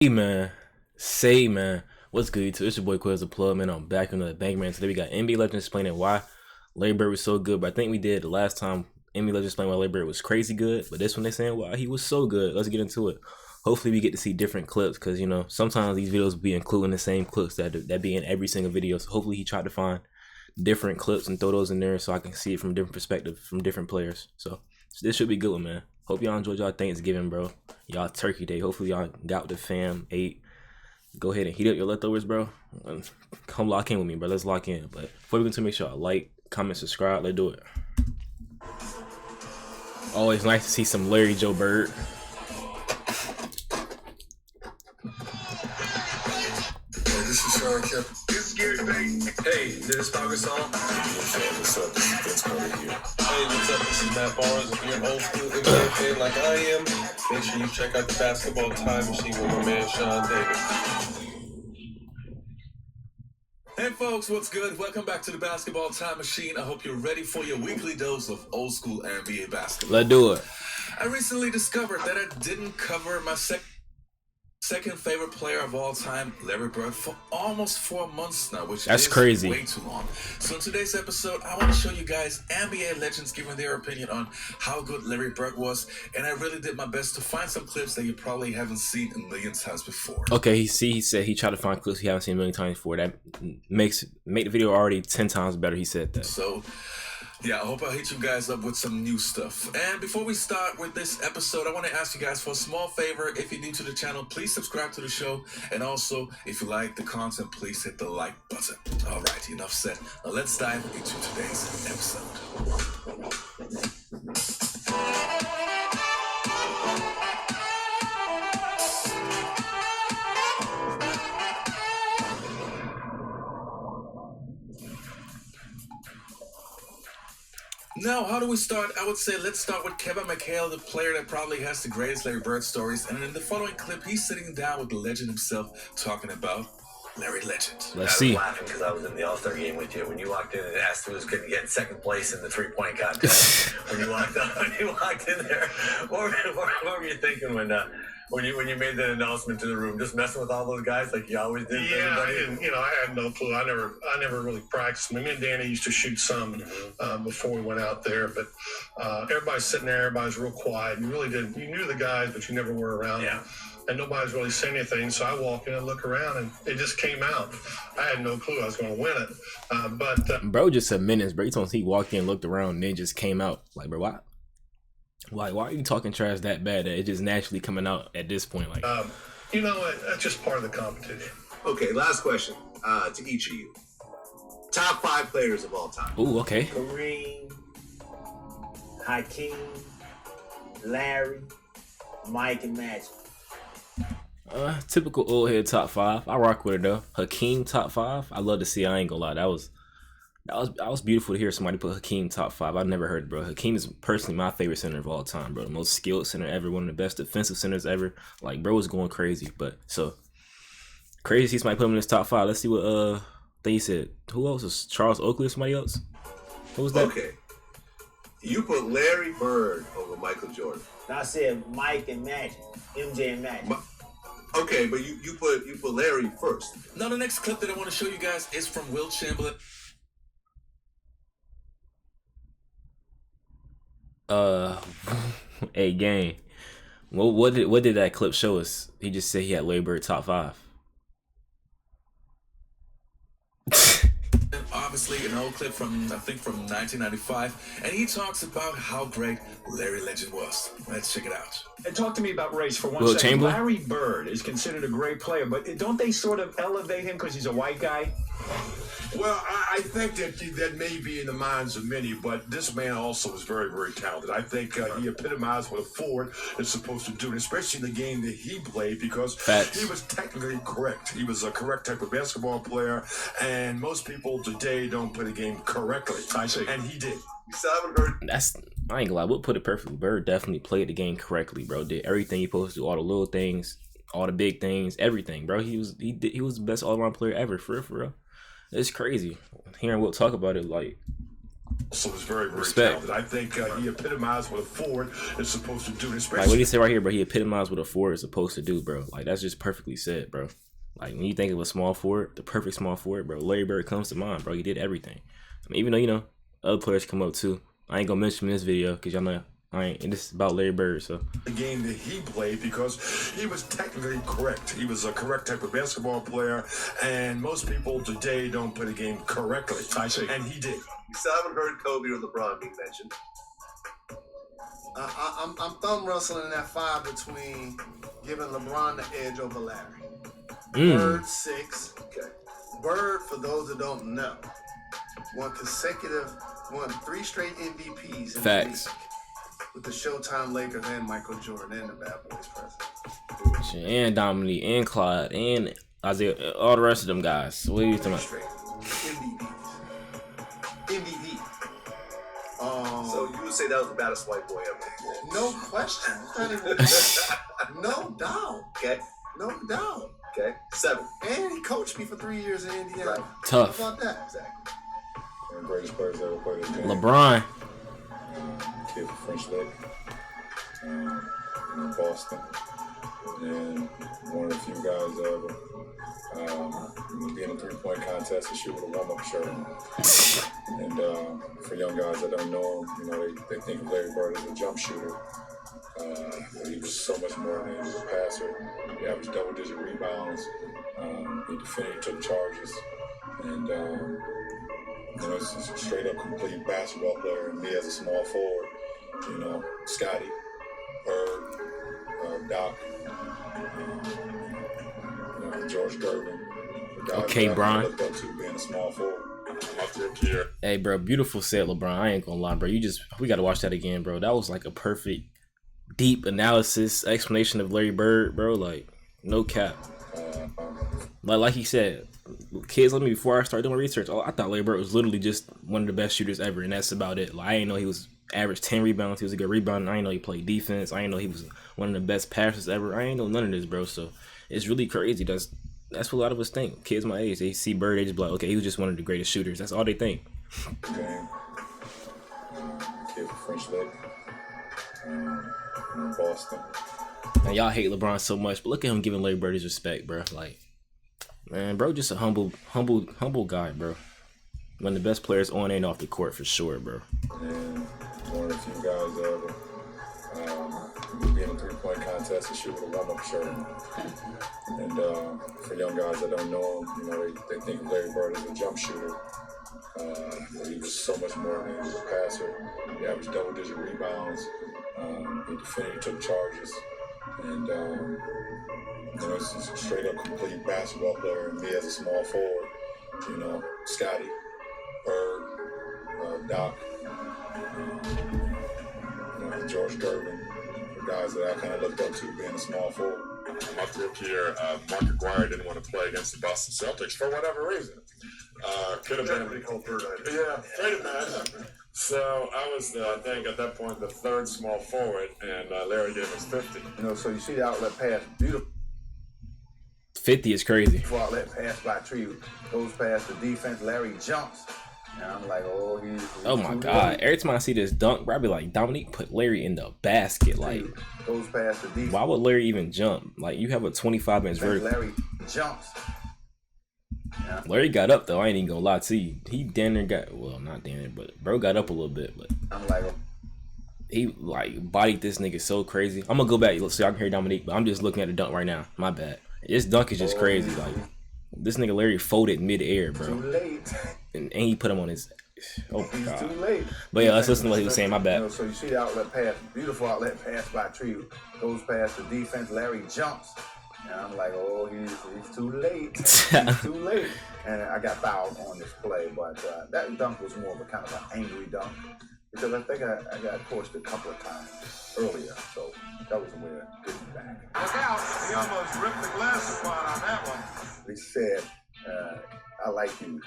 Say man, what's good YouTube? It's your boy Quiz the Plug, man. I'm back in the bank, man. Today we got NBA Legends explaining why Larry Bird was so good. But I think we did the last time NBA Legends explained why Larry Bird was crazy good. But this one they saying why he was so good. Let's get into it. Hopefully we get to see different clips because, you know, sometimes these videos will be including the same clips that be in every single video. So hopefully he tried to find different clips and throw those in there so I can see it from different perspectives from different players. So this should be a good one, man. Hope y'all enjoyed y'all Thanksgiving, bro. Y'all Turkey Day. Hopefully y'all got with the fam, ate. Go ahead and heat up your leftovers, bro. Come lock in with me, bro. Let's lock in. But before we go to, make sure I like, comment, subscribe. Let's do it. Always nice to see some Larry Joe Bird. This is Sean Kemp. This is Gary Payton. Hey, this is August Hall. What's up? This is Vince Carter here. Hey, what's up? This is Matt Barnes. If you're an old school NBA fan like I am, make sure you check out the Basketball Time Machine with my man Sean Davis. Hey folks, what's good? Welcome back to the Basketball Time Machine. I hope you're ready for your weekly dose of old school NBA basketball. Let's do it. I recently discovered that I didn't cover my second favorite player of all time, Larry Bird, for almost 4 months now, which is crazy. Way too long. So in today's episode, I want to show you guys NBA legends giving their opinion on how good Larry Bird was, and I really did my best to find some clips that you probably haven't seen a million times before. Okay, he said he tried to find clips he haven't seen a million times before. That make the video already 10 times better. He said that. So yeah, I hope I hit you guys up with some new stuff. And before we start with this episode, I want to ask you guys for a small favor. If you're new to the channel, please subscribe to the show. And also, if you like the content, please hit the like button. All right, enough said. Now let's dive into today's episode. Now, how do we start? I would say let's start with Kevin McHale, the player that probably has the greatest Larry Bird stories. And in the following clip, he's sitting down with the legend himself, talking about Larry Legend. Let's see. I was laughing because I was in the All-Star game with you when you walked in and asked who was going to get second place in the three-point contest. when you walked in there, what were you thinking when you made that announcement to the room? Just messing with all those guys like you always did. Yeah, I had no clue. I never really practiced. Me and Danny used to shoot some before we went out there, but everybody's sitting there. Everybody's real quiet. You really didn't. You knew the guys, but you never were around them. And nobody's really saying anything. So I walk in and look around, and it just came out. I had no clue I was going to win it. Bro just said minutes, bro. He walked in, looked around, and then just came out. Like, bro, why are you talking trash that bad that it's just naturally coming out at this point? Like, you know what? That's just part of the competition. Okay, last question to each of you. Top 5 players of all time. ooh, okay. Kareem, Hakeem, Larry, Mike, and Magic. Typical old head top 5. I rock with it though. Hakeem top 5. I love to see. I ain't gonna lie. That was beautiful to hear somebody put Hakeem top 5. I've never heard it, bro. Hakeem is personally my favorite center of all time, bro. The most skilled center ever. One of the best defensive centers ever. Like, bro was going crazy. But so crazy to see somebody put him in his top 5. Let's see what I think he said. Who else was Charles Oakley or somebody else? What was that? Okay. You put Larry Bird over Michael Jordan. I said Mike and Magic, MJ and Magic. Okay, but you put Larry first. Now, the next clip that I want to show you guys is from Wilt Chamberlain. Hey, gang. What did that clip show us? He just said he had Larry Bird top 5. Obviously an old clip from, I think, from 1995, and he talks about how great Larry Legend was. Let's check it out. And talk to me about race for one Wilt second. Chamberlain? Larry Bird is considered a great player, but don't they sort of elevate him because he's a white guy? Well, I think that may be in the minds of many, but this man also is very, very talented. I think he epitomized what a forward is supposed to do, especially in the game that he played, because Facts. he was technically correct. He was a correct type of basketball player, and most people today don't play the game correctly. I see. And he did. You still haven't heard. I ain't gonna lie. We'll put it perfectly. Bird definitely played the game correctly, bro. Did everything he supposed to do, all the little things, all the big things, everything, bro. He was the best all around player ever, for real. It's crazy hearing Wilt talk about it. Like, also was very, very Respect. talented. I think he epitomized what a forward is supposed to do. Especially Like what he said right here, bro. He epitomized what a forward is supposed to do, bro. Like that's just perfectly said, bro. Like when you think of a small forward, the perfect small forward, bro. Larry Bird comes to mind, bro. He did everything. I mean, even though other players come up too. I ain't gonna mention him in this video because y'all know I ain't. And this is about Larry Bird, so. the game that he played because he was technically correct. He was a correct type of basketball player, and most people today don't play the game correctly. I see. And he did. You still haven't heard Kobe or LeBron being mentioned. I'm thumb wrestling in that 5 between giving LeBron the edge over Larry. Bird 6. Okay. Bird, for those that don't know, won 3 straight MVPs in Facts. the league with the Showtime Lakers and Michael Jordan and the Bad Boys president. And Dominique and Clyde and Isaiah, all the rest of them guys. What are you talking 3 about? straight MVP. So you would say that was the baddest white boy ever? No question. Not even, no doubt. Okay. No doubt. Okay. 7. And he coached me for 3 years in Indiana. Right. Tough. How about that? Exactly. One of the greatest players ever played this game. LeBron. Kid from French Lick, in Boston, and one of the few guys ever be in a 3-point contest and shoot with a warm-up shirt. And for young guys that don't know him, they think of Larry Bird as a jump shooter. He was so much more than he was a passer. He averaged double-digit rebounds. He defended, he took charges, and it's just a straight-up complete basketball player. And me as a small forward, Scotty, Bird, Doc, George Gervin. Okay, Brian. Looked up to being a small forward. Hey, bro, beautiful set, LeBron. I ain't gonna lie, bro. We gotta watch that again, bro. That was like a perfect, deep analysis, explanation of Larry Bird, bro. Like, no cap. Like he said, kids, before I started doing research, I thought Larry Bird was literally just one of the best shooters ever, and that's about it. Like, I didn't know he was average 10 rebounds. He was a good rebounder. I didn't know he played defense. I didn't know he was one of the best passers ever. I ain't know none of this, bro. So it's really crazy. That's what a lot of us think. Kids my age, they see Bird, they just be like, okay, he was just one of the greatest shooters. That's all they think. Game. Kid from French Lick, in Boston. And y'all hate LeBron so much, but look at him giving Larry Bird his respect, bro. Like, man, bro, just a humble guy, bro. One of the best players on and off the court for sure, bro. And one of the few guys ever be in a 3-point contest and shoot with a warm-up shirt. And for young guys that don't know him, they think of Larry Bird as a jump shooter. He was so much more than he was a passer. He averaged double-digit rebounds. He defended, he took charges. And it's just a straight-up complete basketball player. And me as a small forward, Scotty, Bird, Doc, George Gervin, the guys that I kind of looked up to being a small forward. My rookie year, Mark Aguirre didn't want to play against the Boston Celtics for whatever reason. Could have been. Yeah, traded man. So I was, I think, at that point, the 3rd small forward, and Larry gave us 50. So you see the outlet pass, beautiful 50 is crazy. outlet pass by Tree, goes past the defense. Larry jumps, and I'm like, he's Oh my God! Every time I see this dunk, bro, I be like, Dominique put Larry in the basket. Like, goes past the defense. why would Larry even jump? Like, you have a 25-inch vertical. Larry jumps. Yeah. Larry got up though. I ain't even gonna lie to you. He damn near got, well, not damn near, but bro got up a little bit. But I'm like, he like bodied this nigga so crazy. I'm gonna go back so y'all can hear Dominique, but I'm just looking at the dunk right now. My bad. This dunk is just crazy. Like, this nigga Larry folded mid-air, bro. too late. And he put him on his. Oh my He's God. too late. But yeah, let's listen to what he was saying. My bad. So you see the outlet pass, beautiful outlet pass by Tree, goes past the defense. Larry jumps, and I'm like, he's too late. He's too late. And I got fouled on this play, but that dunk was more of a kind of an angry dunk because I think I got pushed a couple of times earlier, so that was a way of getting back. Look out! He almost ripped the glass apart on that one. He said, I like you.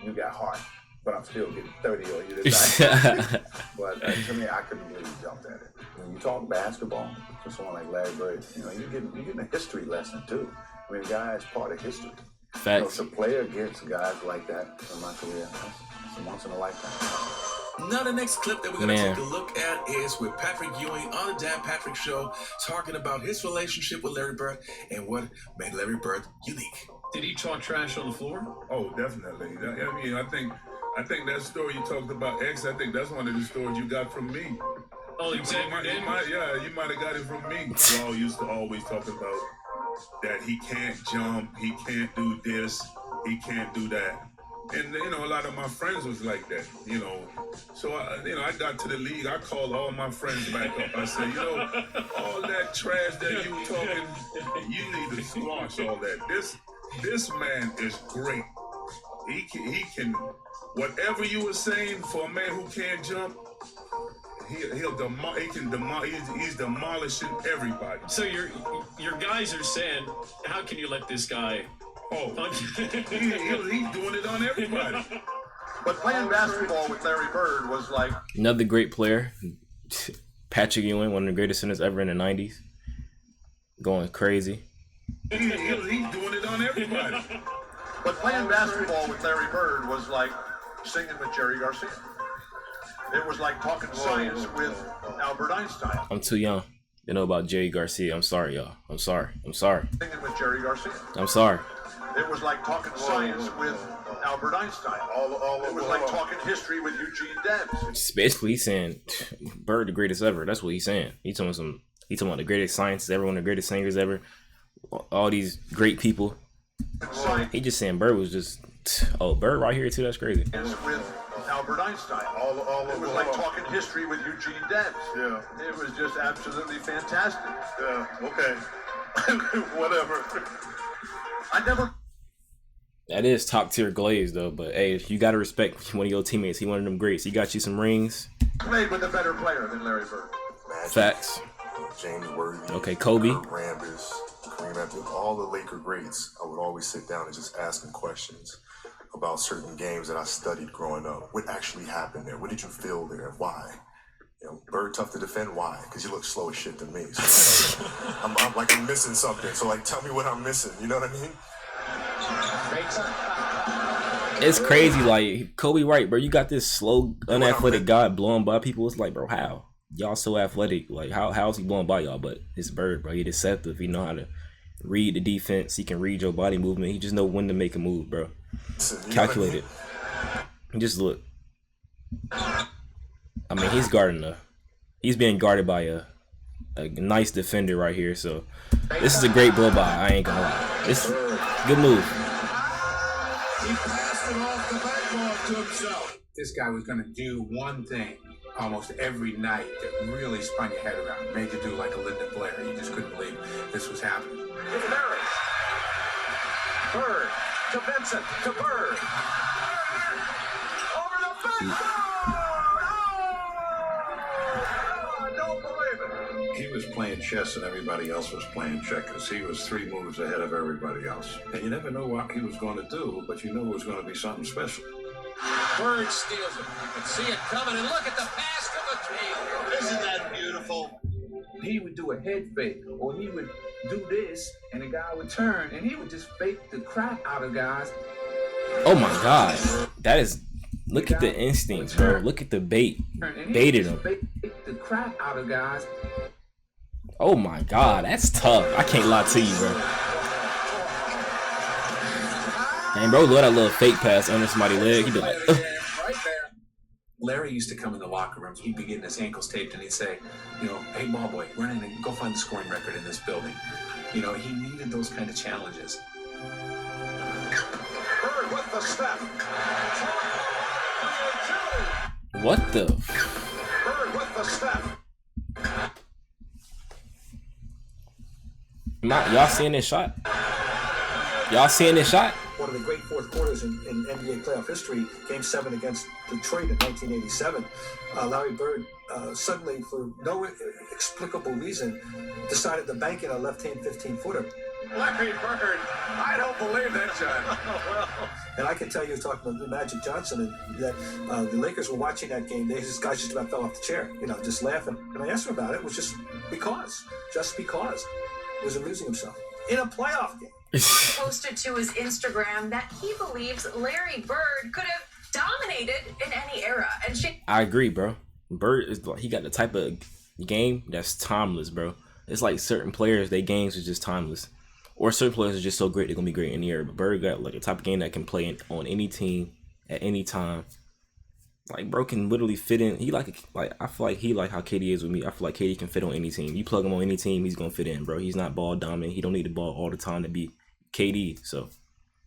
You got heart, but I'm still getting 30 on you tonight. But to me, I couldn't really jump at it. When you talk basketball to someone like Larry Bird, you're getting a history lesson too. I mean, guys, part of history. Facts. To play against guys like that in my career, that's once in a lifetime. Now, the next clip that we're going to take a look at is with Patrick Ewing on the Dan Patrick Show, talking about his relationship with Larry Bird and what made Larry Bird unique. Did he talk trash on the floor? Oh, definitely. I mean, I think that story you talked about, X, I think that's one of the stories you got from me. Oh, exactly. You might have got it from me. Y'all used to always talk about that he can't jump, he can't do this, he can't do that. And, you know, a lot of my friends was like that, you know. So, I got to the league. I called all my friends back up. I said, you know, all that trash that you talking, you need to squash all that. This man is great. He can, whatever you were saying for a man who can't jump, he's demolishing everybody. So your guys are saying, how can you let this guy? Oh, he's doing it on everybody. But playing basketball with Larry Bird was like another great player, Patrick Ewing, one of the greatest centers ever in the '90s, going crazy. He's doing it on everybody. But playing basketball with Larry Bird was like singing with Jerry Garcia. It was like talking science with Albert Einstein. I'm too young to know about Jerry Garcia. I'm sorry, y'all. I'm sorry. Singing with Jerry Garcia. I'm sorry. It was like talking science with Albert Einstein. It was like talking history with Eugene Debs. Basically, he's saying Bird the greatest ever. That's what he's saying. He's talking about the greatest scientists ever, one of the greatest singers ever. All these great people. He just saying Bird was just Bird right here too. That's crazy. With Albert Einstein. It was like talking history with Eugene Debs. Yeah. It was just absolutely fantastic. Yeah. Okay. Whatever. That is top tier glaze though, but hey, you gotta respect one of your teammates. He one of them greats. He got you some rings. Played with a better player than Larry Bird. Magic, Facts. James Worthy. Okay, Kobe. Rambis, Kareem Abdul, all the Laker greats. I would always sit down and just ask them questions about certain games that I studied growing up. What actually happened there? What did you feel there? Why? You know, Bird tough to defend. Why? Because you look slow as shit to me. So I'm missing something. So like, tell me what I'm missing. You know what I mean? It's crazy, like Kobe Wright, bro. You got this slow, unathletic guy blowing by people. It's like, bro, how y'all so athletic? Like, how's he blowing by y'all? But it's Bird, bro. He deceptive. He know how to read the defense. He can read your body movement. He just know when to make a move, bro. Calculated. Just look. I mean, he's being guarded by a nice defender right here. So this is a great blow by. I ain't gonna lie. This is a good move. He passed it off the backboard to himself. This guy was going to do one thing almost every night that really spun your head around, made you do like a Linda Blair. You just couldn't believe this was happening. It's Barry. Bird to Vincent to Bird. Over the backboard. Oh, I don't believe it. He was playing chess and everybody else was playing checkers. He was 3 moves ahead of everybody else. And you never know what he was going to do, but you knew it was going to be something special. Bird steals it. You can see it coming, and look at the pass to the tail. Isn't that beautiful? He would do a head fake, or he would do this, and the guy would turn, and he would just fake the crap out of guys. Oh my God, that is. Look at the instincts, bro. Look at the bait. Baited him. Fake the crap out of guys. Oh my God, that's tough. I can't lie to you, bro. And bro, look at that little fake pass under somebody's leg. He'd be like, ugh. Right there. Larry used to come in the locker room. He'd be getting his ankles taped, and he'd say, you know, hey, ball boy, run in and go find the scoring record in this building. You know, he needed those kind of challenges. Bird with the step. What the? Bird with the step. Y'all seeing this shot? Y'all seeing this shot? One of the great fourth quarters in NBA playoff history, Game 7 against Detroit in 1987. Larry Bird suddenly, for no explicable reason, decided to bank in a left-hand 15-footer. Larry Bird, I don't believe that, John. And I can tell you, talking about Magic Johnson, that the Lakers were watching that game. This guy just about fell off the chair, you know, just laughing. And I asked him about it. It was just because. He was amusing himself in a playoff game. Posted to his Instagram that he believes Larry Bird could have dominated in any era. And I agree, bro. Bird is like, he got the type of game that's timeless, bro. It's like certain players, their games are just timeless. Or certain players are just so great, they're going to be great in the era. But Bird got like a type of game that can play on any team at any time. Like, bro can literally fit in. He like I feel like he like how KD is with me. I feel like KD can fit on any team. You plug him on any team, he's going to fit in, bro. He's not ball dominant. He don't need the ball all the time to be KD. So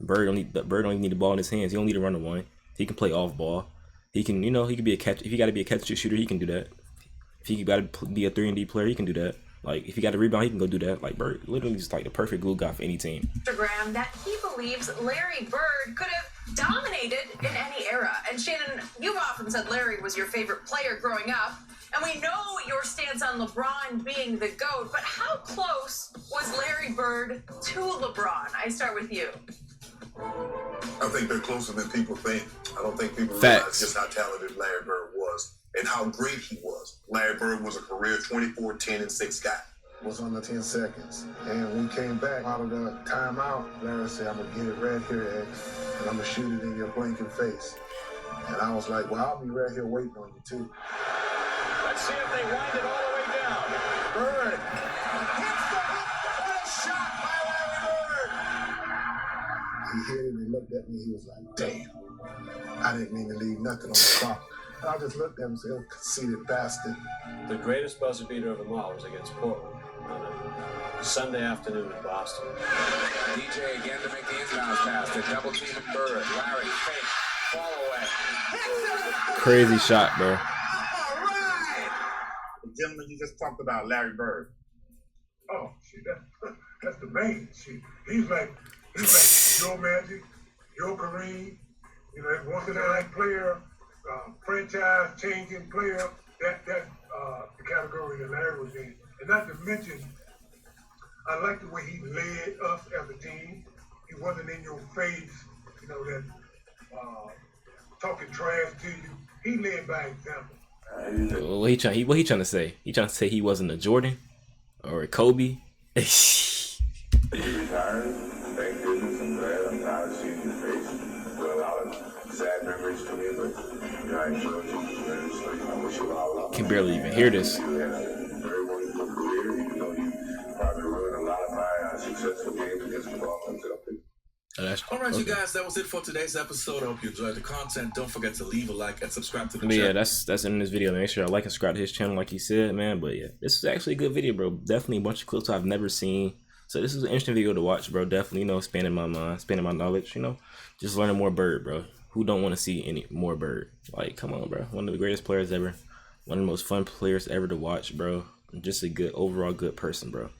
Bird don't even need the ball in his hands. He don't need to run the one. He can play off ball. He can, he can be a catch. If he got to be a catch shooter, he can do that. If he got to be a 3-and-D player, he can do that. Like, if he got a rebound, he can go do that. Like, Bird literally is like the perfect glue guy for any team. Instagram that he believes Larry Bird could have dominated in any era. And Shannon, you've often said Larry was your favorite player growing up. And we know your stance on LeBron being the GOAT, but how close was Larry Bird to LeBron? I start with you. I think they're closer than people think. I don't think people Facts. realize just how talented Larry Bird was and how great he was. Larry Bird was a career 24, 10, and 6 guy. Was under 10 seconds. And when we came back out of the timeout, Larry said, I'm going to get it right here, X, and I'm going to shoot it in your blinking face. And I was like, well, I'll be right here waiting on you, too. Let's see if they wind it all the way down. Bird. He hit it and he looked at me. He was like, damn. I didn't mean to leave nothing on the spot. And I just looked at him and said, oh, conceited bastard. The greatest buzzer beater of them all was against Portland on a Sunday afternoon in Boston. DJ again to make the inbound pass. The double team of Bird. Larry, fake, fall away. Crazy shot, bro. Gentlemen, you just talked about Larry Bird. Oh, shit, that's the main shit. He's like your Magic, your Kareem, once in a night player, franchise-changing player. That's the category that Larry was in. And not to mention, I like the way he led us as a team. He wasn't in your face, that talking trash to you. He led by example. What he trying to say? He trying to say he wasn't a Jordan or a Kobe? He retired. Thank goodness. I'm glad. I'm tired of seeing your face. Well, a lot of sad memories to me, but I enjoyed you. So I wish you all luck. Can barely even hear this. You had a very wonderful career, even though you probably ruined a lot of my successful games against the Boston Celtics. All right, you guys, that was it for today's episode. I hope you enjoyed the content. Don't forget to leave a like and subscribe to the channel. Yeah, that's in this video. Make sure I like and subscribe to his channel, like he said, man. But yeah, this is actually a good video, bro. Definitely a bunch of clips I've never seen. So this is an interesting video to watch, bro. Definitely, expanding my mind, expanding my knowledge. Just learning more Bird, bro. Who don't want to see any more Bird? Like, come on, bro. One of the greatest players ever. One of the most fun players ever to watch, bro. Just a good overall good person, bro.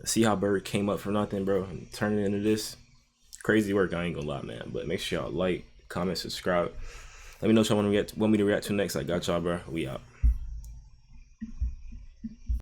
See how Bird came up from nothing, bro, and turned it into this. Crazy work, I ain't gonna lie, man. But make sure y'all like, comment, subscribe. Let me know what y'all want me to react to next. I got y'all, bro. We out.